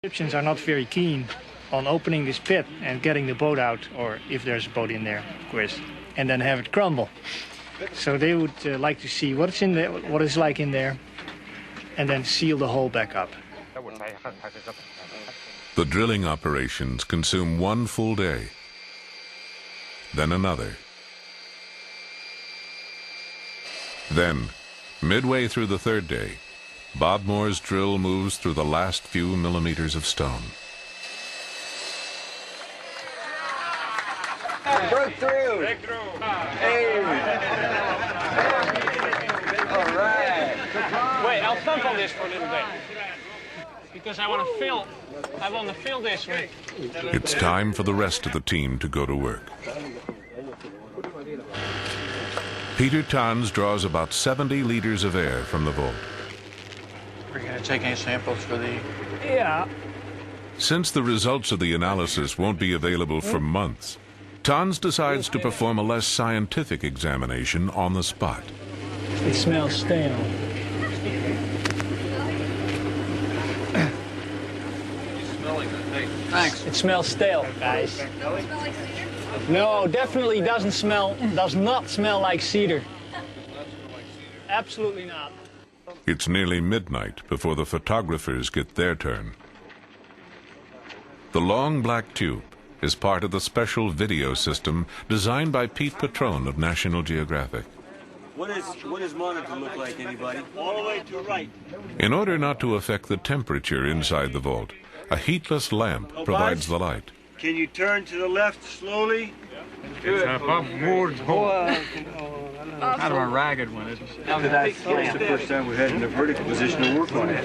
Egyptians are not very keen on opening this pit and getting the boat out, or if there's a boat in there, of course, and then have it crumble. So they would like to see what's in there, what it's like in there, and then seal the hole back up. The drilling operations consume one full day, then another. Then, midway through the third day, Bob Moore's drill moves through the last few millimeters of stone. Broke through! Hey! All right! Wait, I'll thump on this for a little bit. Because I want to fill this with. It's time for the rest of the team to go to work. Peter Tans draws about 70 liters of air from the vault. Are you going to take any samples for the... Yeah. Since the results of the analysis won't be available for months, Tans decides to perform a less scientific examination on the spot. It smells stale. Thanks. It smells stale, guys. No, definitely does not smell like cedar. Absolutely not. It's nearly midnight before the photographers get their turn. The long black tube is part of the special video system designed by Pete Patrone of National Geographic. What does monitor look like, anybody? All the way to right. In order not to affect the temperature inside the vault, a heatless lamp provides the light. Can you turn to the left slowly? Kind of a ragged one, isn't it? That's the first time we had in a vertical position to work on it.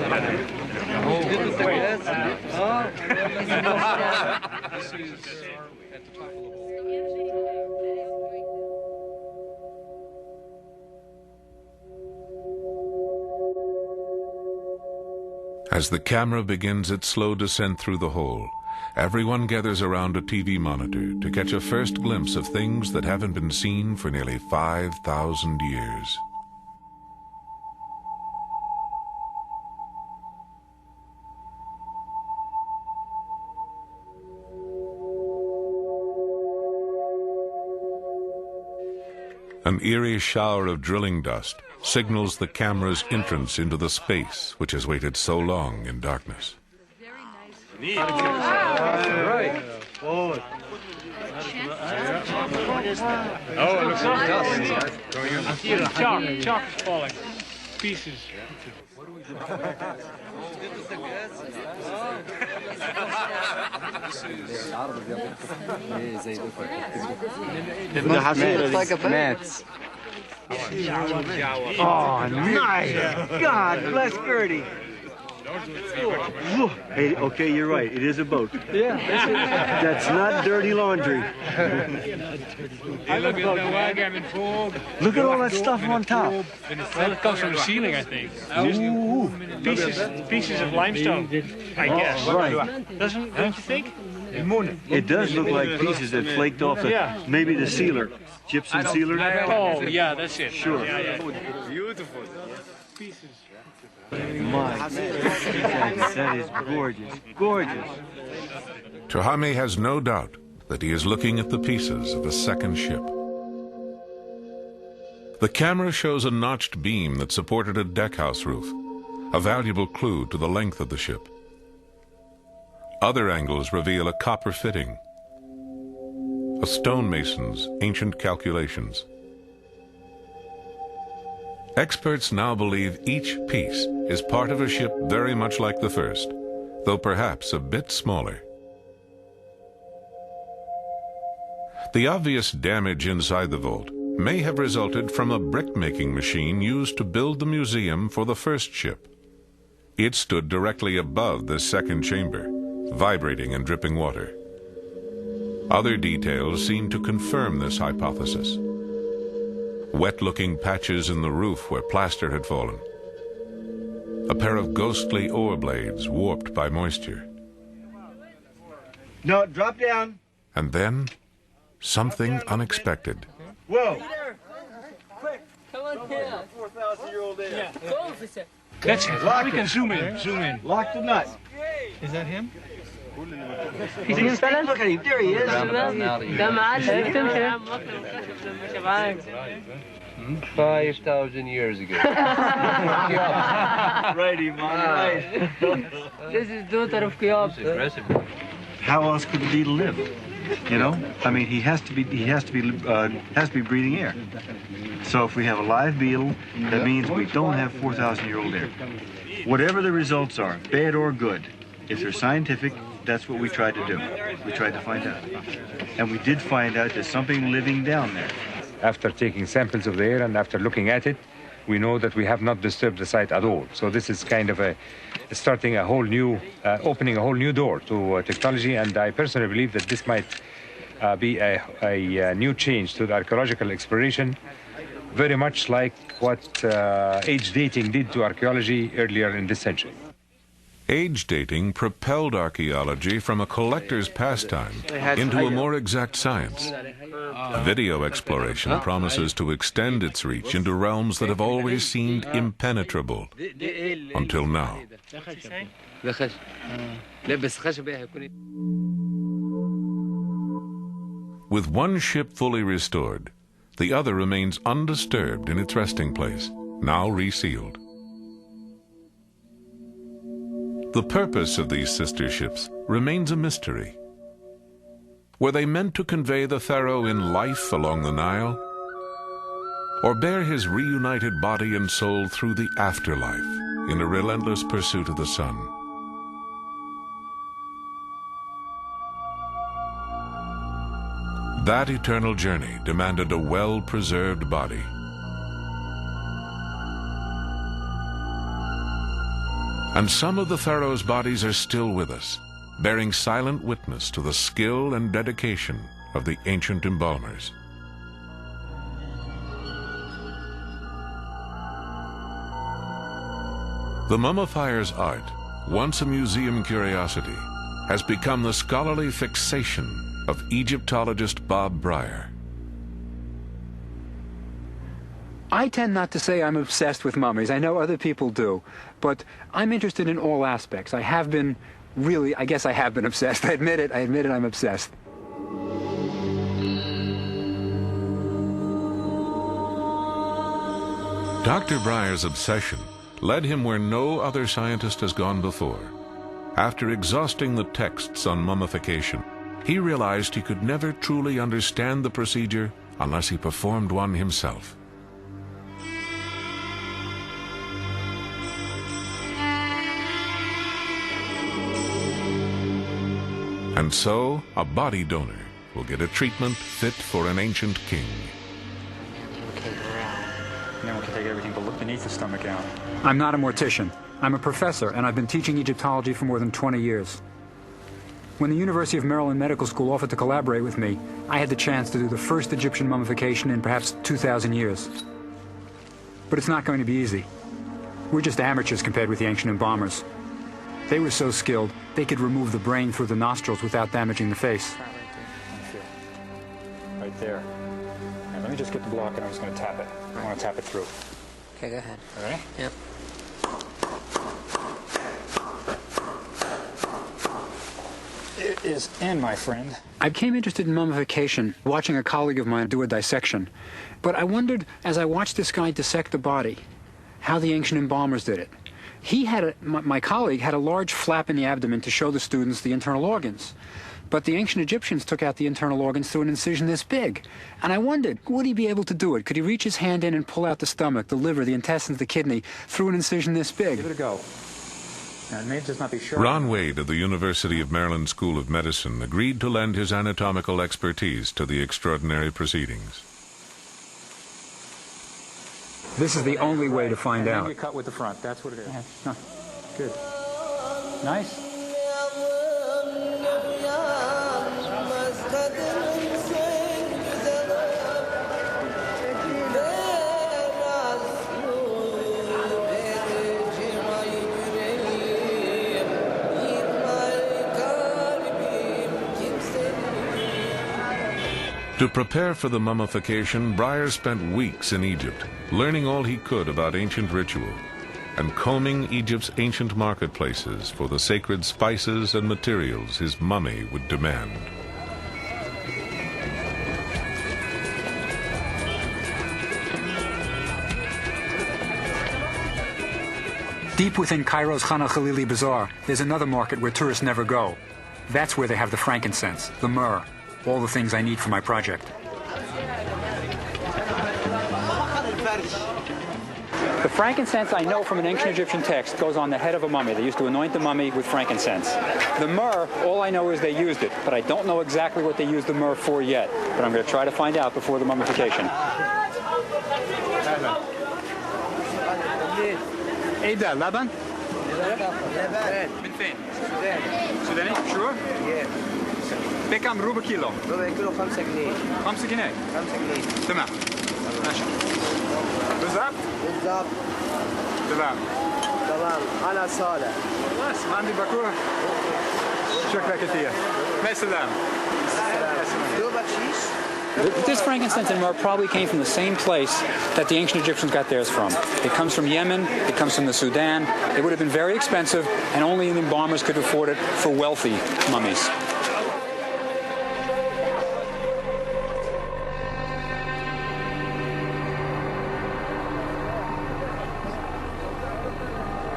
As the camera begins its slow descent through the hole, everyone gathers around a TV monitor to catch a first glimpse of things that haven't been seen for nearly 5,000 years. An eerie shower of drilling dust signals the camera's entrance into the space which has waited so long in darkness. Right. Forward. Oh, it looks like dust. Chalk is falling. Pieces. It looks like a mats. Oh, nice! God bless Gertie. Hey, okay, you're right. It is a boat. Yeah. That's not dirty laundry. Look at all that stuff on top. Well, it comes from the ceiling, I think. Ooh. Pieces of limestone, I guess. Right. Don't you think? It does look like pieces that flaked off maybe the sealer. Gypsum sealer? Oh, yeah, that's it. Sure. Yeah. Beautiful. Pieces. My, that is gorgeous. Gorgeous. Tohame has no doubt that he is looking at the pieces of a second ship. The camera shows a notched beam that supported a deckhouse roof, a valuable clue to the length of the ship. Other angles reveal a copper fitting, a stonemason's ancient calculations. Experts now believe each piece is part of a ship very much like the first, though perhaps a bit smaller. The obvious damage inside the vault may have resulted from a brick-making machine used to build the museum for the first ship. It stood directly above the second chamber, vibrating and dripping water. Other details seem to confirm this hypothesis. Wet-looking patches in the roof where plaster had fallen. A pair of ghostly oar blades warped by moisture. No, drop down. And then, something unexpected. Whoa. Quick. Come on here. 4,000-year-old air. Go, officer. That's it. Lock We it. can zoom in. Lock the nut. Is that him? He's him فعلا. Look at him, there he is. ده معلم تمشي. 5,000 years ago. Righty, man, right. This is daughter of Kiyab. How else could the beetle live? You know, I mean, he has to be breathing air. So if we have a live beetle, that means we don't have 4,000-year-old air. Whatever the results are, bad or good, if they're scientific, that's what we tried to do. We tried to find out. And we did find out there's something living down there. After taking samples of the air and after looking at it, we know that we have not disturbed the site at all. So this is kind of starting a whole new, opening a whole new door to technology, and I personally believe that this might be a new change to the archaeological exploration, very much like what age dating did to archaeology earlier in this century. Age dating propelled archaeology from a collector's pastime into a more exact science. Video exploration promises to extend its reach into realms that have always seemed impenetrable, until now. With one ship fully restored, the other remains undisturbed in its resting place, now resealed. The purpose of these sister ships remains a mystery. Were they meant to convey the pharaoh in life along the Nile, or bear his reunited body and soul through the afterlife in a relentless pursuit of the sun? That eternal journey demanded a well-preserved body. And some of the pharaoh's bodies are still with us, bearing silent witness to the skill and dedication of the ancient embalmers. The mummifier's art, once a museum curiosity, has become the scholarly fixation of Egyptologist Bob Breyer. I tend not to say I'm obsessed with mummies. I know other people do. But I'm interested in all aspects. I have been really, I guess I have been obsessed. I admit it I'm obsessed. Dr. Breyer's obsession led him where no other scientist has gone before. After exhausting the texts on mummification, he realized he could never truly understand the procedure unless he performed one himself. And so, a body donor will get a treatment fit for an ancient king. Then we can take everything beneath the stomach out. I'm not a mortician. I'm a professor, and I've been teaching Egyptology for more than 20 years. When the University of Maryland Medical School offered to collaborate with me, I had the chance to do the first Egyptian mummification in perhaps 2,000 years. But it's not going to be easy. We're just amateurs compared with the ancient embalmers. They were so skilled, they could remove the brain through the nostrils without damaging the face. Right there. And let me just get the block, and I'm just going to tap it. I want to tap it through. Okay, go ahead. All right? Yep. It is in, my friend. I became interested in mummification, watching a colleague of mine do a dissection. But I wondered, as I watched this guy dissect a body, how the ancient embalmers did it. My colleague had a large flap in the abdomen to show the students the internal organs. But the ancient Egyptians took out the internal organs through an incision this big. And I wondered, would he be able to do it? Could he reach his hand in and pull out the stomach, the liver, the intestines, the kidney, through an incision this big? Give it a go. Now, it may just not be sure. Ron Wade of the University of Maryland School of Medicine agreed to lend his anatomical expertise to the extraordinary proceedings. This is the only way to find out. And then you cut with the front. That's what it is. Huh. Good. Nice. To prepare for the mummification, Breyer spent weeks in Egypt, learning all he could about ancient ritual. and combing Egypt's ancient marketplaces for the sacred spices and materials his mummy would demand. Deep within Cairo's Khan al-Khalili Bazaar, there's another market where tourists never go. That's where they have the frankincense, the myrrh, all the things I need for my project. The frankincense, I know from an ancient Egyptian text, goes on the head of a mummy. They used to anoint the mummy with frankincense. The myrrh, all I know is they used it, but I don't know exactly what they used the myrrh for yet. But I'm going to try to find out before the mummification. ايه ده لبن؟ من فين؟ سوداني؟ sure؟ بكم ربع كيلو؟ ربع كيلو 5 جنيه 5 جنيه 5 جنيه تمام ماشي بالظبط؟ بالظبط تمام تمام أنا صالح بس عندي باكور شكرا كثير مع السلامة دوبك شيش This frankincense and myrrh probably came from the same place that the ancient Egyptians got theirs from. It comes from Yemen, it comes from the Sudan. It would have been very expensive, and only the embalmers could afford it for wealthy mummies.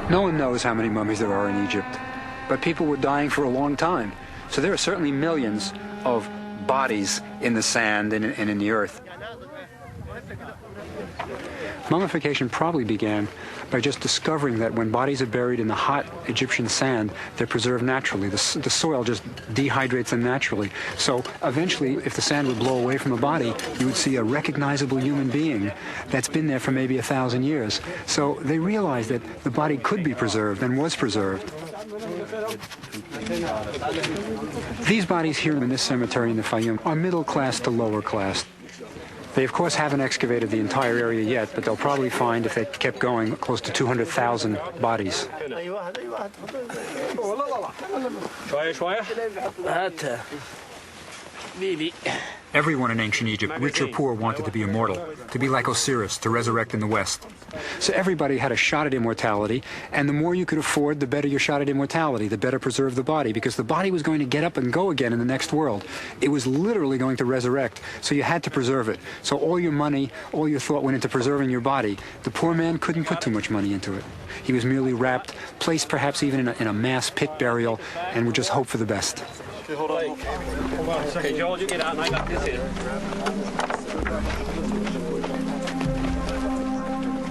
No one knows how many mummies there are in Egypt, but people were dying for a long time. So there are certainly millions of bodies in the sand and in the earth. Mummification probably began by just discovering that when bodies are buried in the hot Egyptian sand, they're preserved naturally. The soil just dehydrates them naturally. So eventually, if the sand would blow away from a body, you would see a recognizable human being that's been there for maybe 1,000 years. So they realized that the body could be preserved and was preserved. These bodies here in this cemetery in the Fayoum are middle class to lower class. They, of course, haven't excavated the entire area yet, but they'll probably find, if they kept going, close to 200,000 bodies. Everyone in ancient Egypt, rich or poor, wanted to be immortal, to be like Osiris, to resurrect in the West. So everybody had a shot at immortality, and the more you could afford, the better your shot at immortality, the better preserved the body, because the body was going to get up and go again in the next world. It was literally going to resurrect, so you had to preserve it. So all your money, all your thought went into preserving your body. The poor man couldn't put too much money into it. He was merely wrapped, placed perhaps even in a mass pit burial, and would just hope for the best. Okay, hold on. Okay, Joel, you get out and I got this in.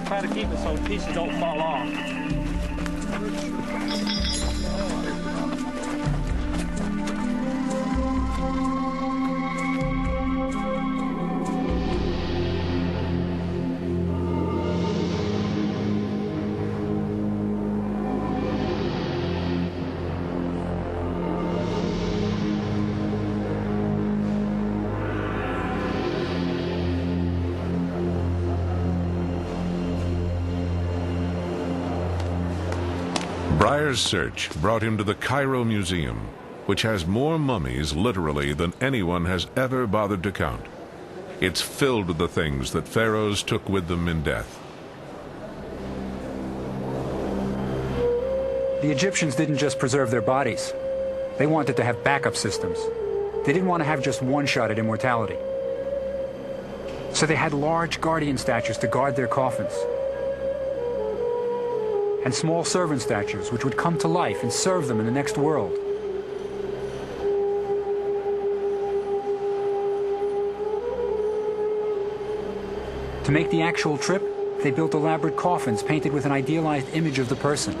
Try to keep it so the pieces don't fall off. Breyer's search brought him to the Cairo Museum, which has more mummies literally than anyone has ever bothered to count. It's filled with the things that pharaohs took with them in death. The Egyptians didn't just preserve their bodies. They wanted to have backup systems. They didn't want to have just one shot at immortality. So they had large guardian statues to guard their coffins, and small servant statues which would come to life and serve them in the next world. To make the actual trip, they built elaborate coffins painted with an idealized image of the person,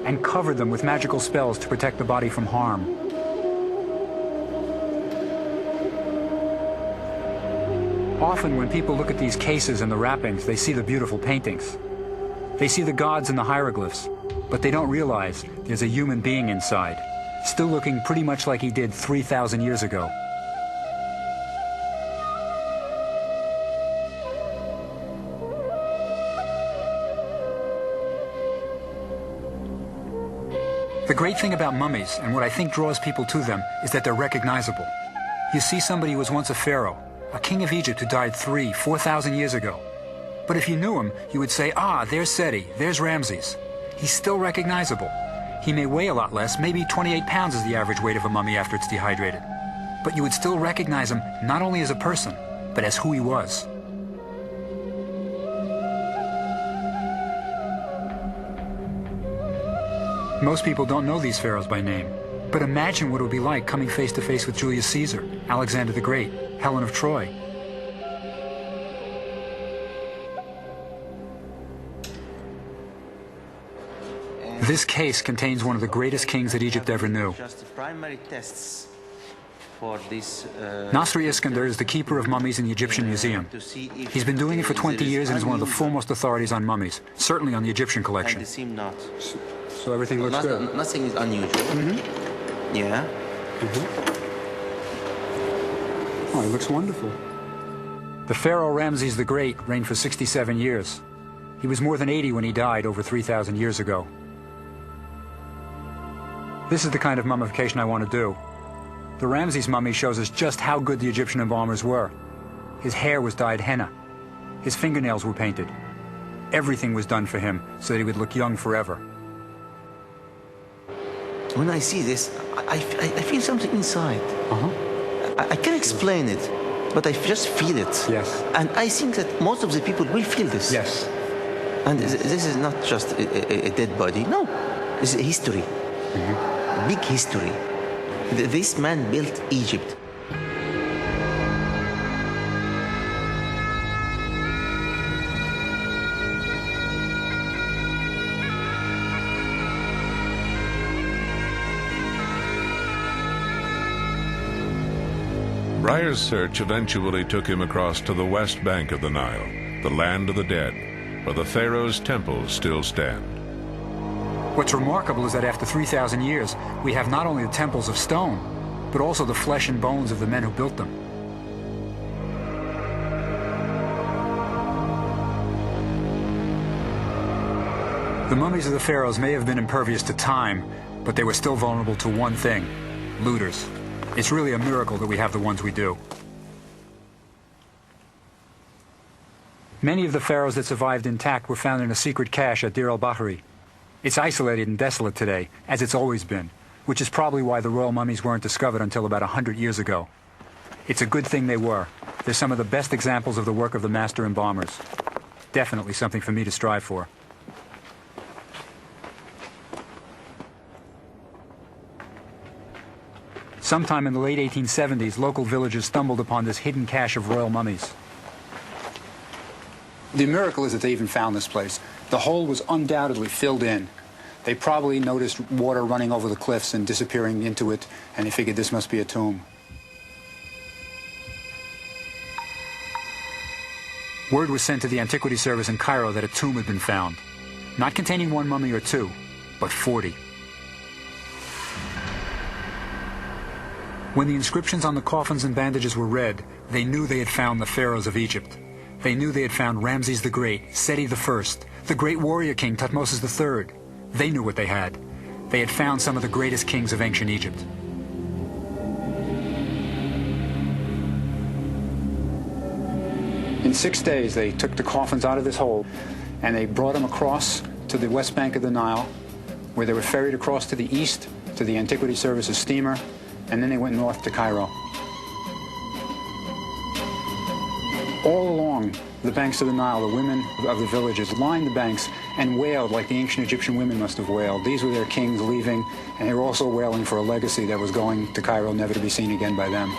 and covered them with magical spells to protect the body from harm. Often when people look at these cases and the wrappings, they see the beautiful paintings. They see the gods and the hieroglyphs, but they don't realize there's a human being inside, still looking pretty much like he did 3,000 years ago. The great thing about mummies, and what I think draws people to them, is that they're recognizable. You see somebody who was once a pharaoh, a king of Egypt who died 3,000 to 4,000 years ago. But if you knew him, you would say, ah, there's Seti, there's Ramses. He's still recognizable. He may weigh a lot less, maybe 28 pounds is the average weight of a mummy after it's dehydrated. But you would still recognize him not only as a person, but as who he was. Most people don't know these pharaohs by name, but imagine what it would be like coming face to face with Julius Caesar, Alexander the Great, Helen of Troy. This case contains one of the greatest kings that Egypt ever knew. Just the primary tests for this. Nasri Iskander is the keeper of mummies in the Egyptian Museum. He's been doing it for 20 years and is one of the foremost authorities on mummies, certainly on the Egyptian collection. And they seem not. So everything looks good? Nothing is unusual. Mm-hmm. Yeah. Mm-hmm. Oh, he looks wonderful. The pharaoh Ramses the Great reigned for 67 years. He was more than 80 when he died over 3,000 years ago. This is the kind of mummification I want to do. The Ramses mummy shows us just how good the Egyptian embalmers were. His hair was dyed henna. His fingernails were painted. Everything was done for him so that he would look young forever. When I see this, I feel something inside. I can't explain it, but I just feel it. Yes. And I think that most of the people will feel this. Yes. And this is not just a dead body. No, this is a history. Mm-hmm. Big history. This man built Egypt. Breyer's search eventually took him across to the west bank of the Nile, the land of the dead, where the pharaoh's temples still stand. What's remarkable is that after 3,000 years, we have not only the temples of stone, but also the flesh and bones of the men who built them. The mummies of the pharaohs may have been impervious to time, but they were still vulnerable to one thing: looters. It's really a miracle that we have the ones we do. Many of the pharaohs that survived intact were found in a secret cache at Deir el-Bahri. It's isolated and desolate today, as it's always been, which is probably why the royal mummies weren't discovered until about 100 years ago. It's a good thing they were. They're some of the best examples of the work of the master embalmers. Definitely something for me to strive for. Sometime in the late 1870s, local villagers stumbled upon this hidden cache of royal mummies. The miracle is that they even found this place. The hole was undoubtedly filled in. They probably noticed water running over the cliffs and disappearing into it, and they figured this must be a tomb. Word was sent to the Antiquity Service in Cairo that a tomb had been found, not containing one mummy or two, but 40. When the inscriptions on the coffins and bandages were read, they knew they had found the pharaohs of Egypt. They knew they had found Ramses the Great, Seti I, the great warrior king Thutmose III. They knew what they had. They had found some of the greatest kings of ancient Egypt. In 6 days, they took the coffins out of this hole, and they brought them across to the west bank of the Nile, where they were ferried across to the east to the Antiquity Service's steamer, and then they went north to Cairo. All along the banks of the Nile, the women of the villages lined the banks and wailed like the ancient Egyptian women must have wailed. These were their kings leaving, and they were also wailing for a legacy that was going to Cairo, never to be seen again by them.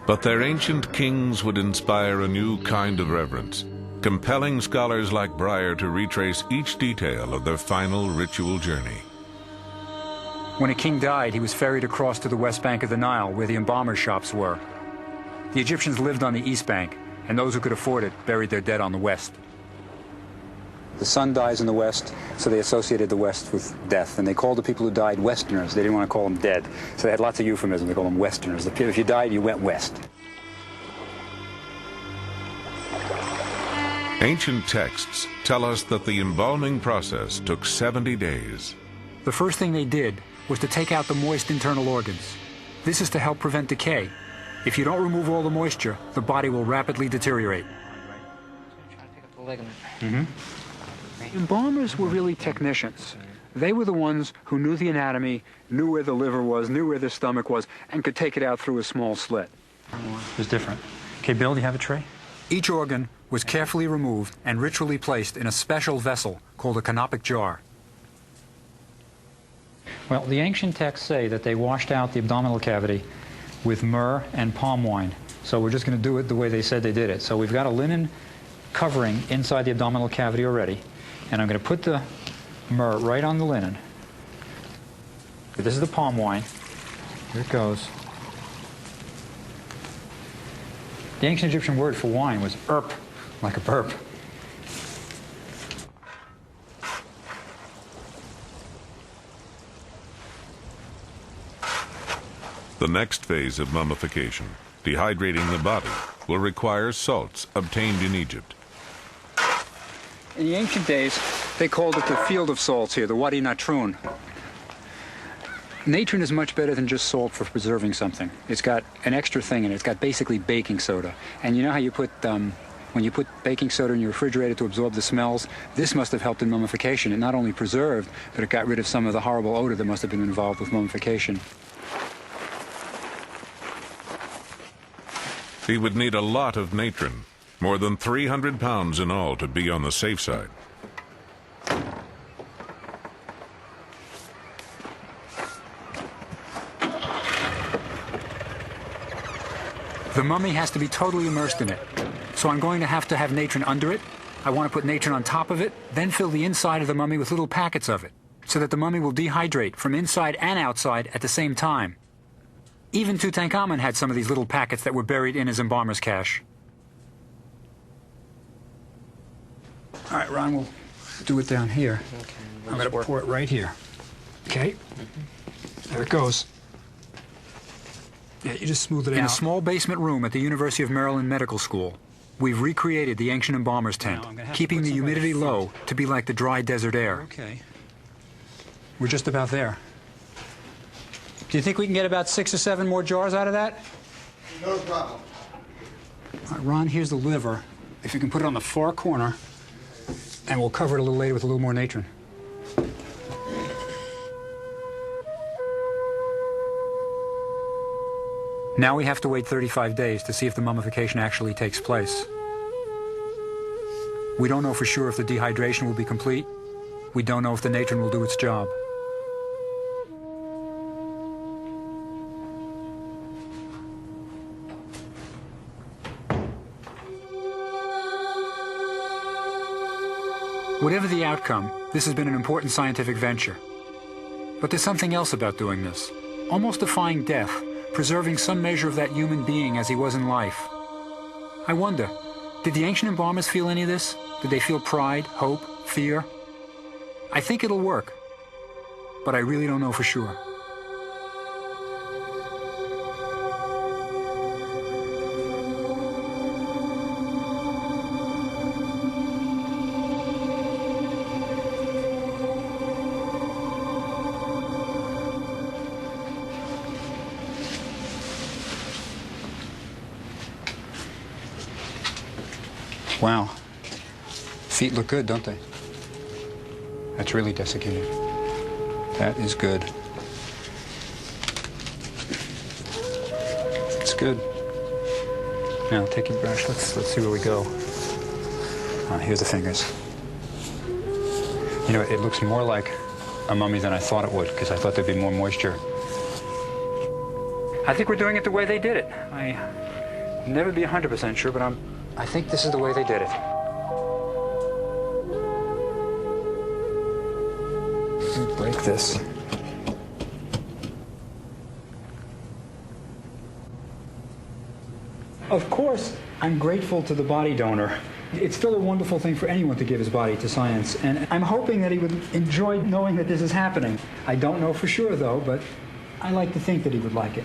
But their ancient kings would inspire a new kind of reverence, compelling scholars like Breyer to retrace each detail of their final ritual journey. When a king died, he was ferried across to the west bank of the Nile, where the embalmers' shops were. The Egyptians lived on the east bank, and those who could afford it buried their dead on the west. The sun dies in the west, so they associated the west with death, and they called the people who died Westerners. They didn't want to call them dead, so they had lots of euphemisms. They called them Westerners. If you died, you went west. Ancient texts tell us that the embalming process took 70 days. The first thing they did was to take out the moist internal organs. This is to help prevent decay. If you don't remove all the moisture, the body will rapidly deteriorate. Embalmers were really technicians. They were the ones who knew the anatomy, knew where the liver was, knew where the stomach was, and could take it out through a small slit. It was different. Okay, Bill, do you have a tray? Each organ was carefully removed and ritually placed in a special vessel called a canopic jar. Well, the ancient texts say that they washed out the abdominal cavity with myrrh and palm wine. So we're just going to do it the way they said they did it. So we've got a linen covering inside the abdominal cavity already. And I'm going to put the myrrh right on the linen. This is the palm wine. Here it goes. The ancient Egyptian word for wine was erp, like a burp. The next phase of mummification, dehydrating the body, will require salts obtained in Egypt. In the ancient days, they called it the field of salts here, the Wadi Natrun. Natron is much better than just salt for preserving something. It's got an extra thing in it. It's got basically baking soda. And you know how you put, when you put baking soda in your refrigerator to absorb the smells? This must have helped in mummification. It not only preserved, but it got rid of some of the horrible odor that must have been involved with mummification. He would need a lot of natron, more than 300 pounds in all to be on the safe side. The mummy has to be totally immersed in it. So I'm going to have natron under it. I want to put natron on top of it, then fill the inside of the mummy with little packets of it, so that the mummy will dehydrate from inside and outside at the same time. Even Tutankhamun had some of these little packets that were buried in his embalmer's cache. All right, Ron, we'll do it down here. Okay, I'm going to pour it right here. Okay? There it goes. Yeah, you just smooth it out. In a small basement room at the University of Maryland Medical School, we've recreated the ancient embalmer's tent, keeping the humidity low to be like the dry desert air. Okay. We're just about there. Do you think we can get about 6 or 7 more jars out of that? No problem. All right, Ron, here's the liver. If you can put it on the far corner, and we'll cover it a little later with a little more natron. Now we have to wait 35 days to see if the mummification actually takes place. We don't know for sure if the dehydration will be complete. We don't know if the natron will do its job. Whatever the outcome, this has been an important scientific venture. But there's something else about doing this. Almost defying death, preserving some measure of that human being as he was in life. I wonder, did the ancient embalmers feel any of this? Did they feel pride, hope, fear? I think it'll work, but I really don't know for sure. Wow. Feet look good, don't they? That's really desiccated. That is good. It's good. Now take your brush. Let's see where we go. Here's the fingers. You know, it looks more like a mummy than I thought it would, because I thought there'd be more moisture. I think we're doing it the way they did it. I never be 100% sure, but I think this is the way they did it. Break this. Of course, I'm grateful to the body donor. It's still a wonderful thing for anyone to give his body to science, and I'm hoping that he would enjoy knowing that this is happening. I don't know for sure, though, but I like to think that he would like it.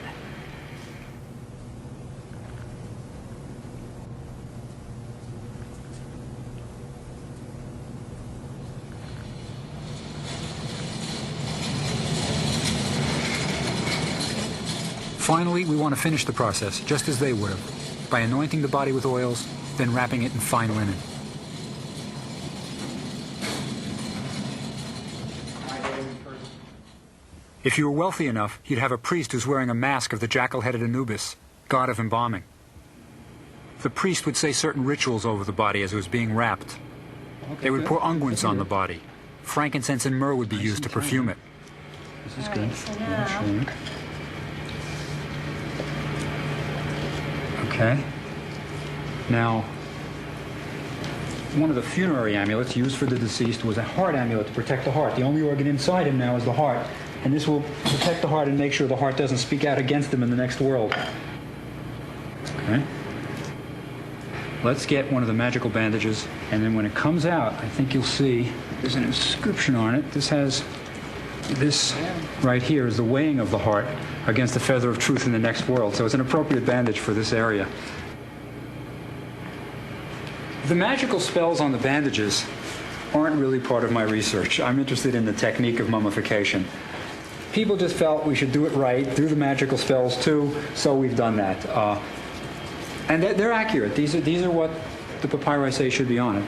Finally, we want to finish the process, just as they would have, by anointing the body with oils, then wrapping it in fine linen. If you were wealthy enough, you'd have a priest who's wearing a mask of the jackal-headed Anubis, god of embalming. The priest would say certain rituals over the body as it was being wrapped. They would pour unguents on the body. Frankincense and myrrh would be used to perfume it. This is good. Sure. Okay. Now, one of the funerary amulets used for the deceased was a heart amulet to protect the heart. The only organ inside him now is the heart. And this will protect the heart and make sure the heart doesn't speak out against him in the next world. Okay. Let's get one of the magical bandages, and then when it comes out, I think you'll see there's an inscription on it. This right here is the weighing of the heart against the feather of truth in the next world. So it's an appropriate bandage for this area. The magical spells on the bandages aren't really part of my research. I'm interested in the technique of mummification. People just felt we should do it right, do the magical spells too, so we've done that. And they're accurate. These are what the papyri say should be on it.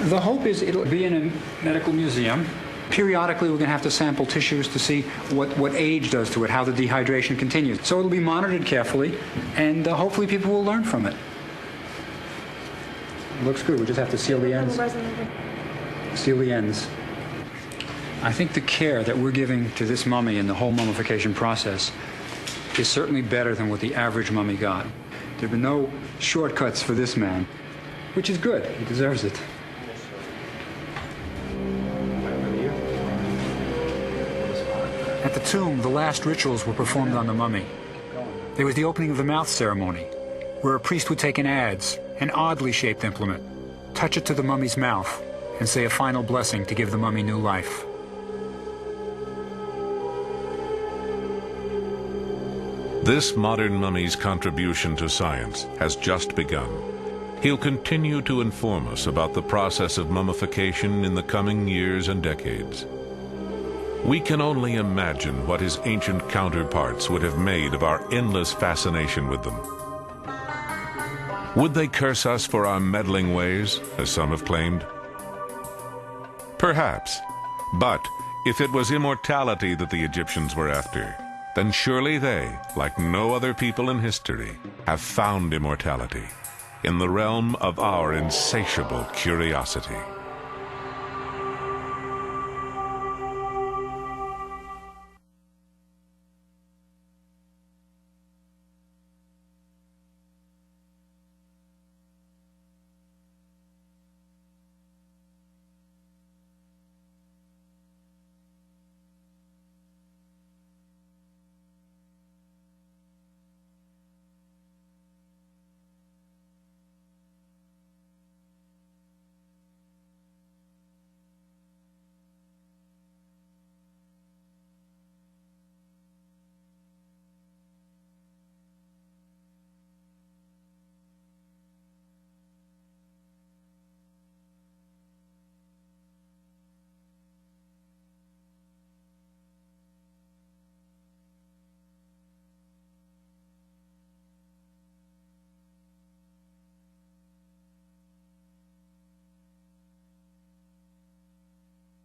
The hope is it'll be in a medical museum. Periodically, we're going to have to sample tissues to see what age does to it, how the dehydration continues. So it'll be monitored carefully, and hopefully people will learn from it. It looks good. We just have to seal the ends. Seal the ends. I think the care that we're giving to this mummy in the whole mummification process is certainly better than what the average mummy got. There have been no shortcuts for this man, which is good. He deserves it. At the tomb, the last rituals were performed on the mummy. There was the opening of the mouth ceremony, where a priest would take an adze, an oddly shaped implement, touch it to the mummy's mouth, and say a final blessing to give the mummy new life. This modern mummy's contribution to science has just begun. He'll continue to inform us about the process of mummification in the coming years and decades. We can only imagine what his ancient counterparts would have made of our endless fascination with them. Would they curse us for our meddling ways, as some have claimed? Perhaps. But if it was immortality that the Egyptians were after, then surely they, like no other people in history, have found immortality in the realm of our insatiable curiosity.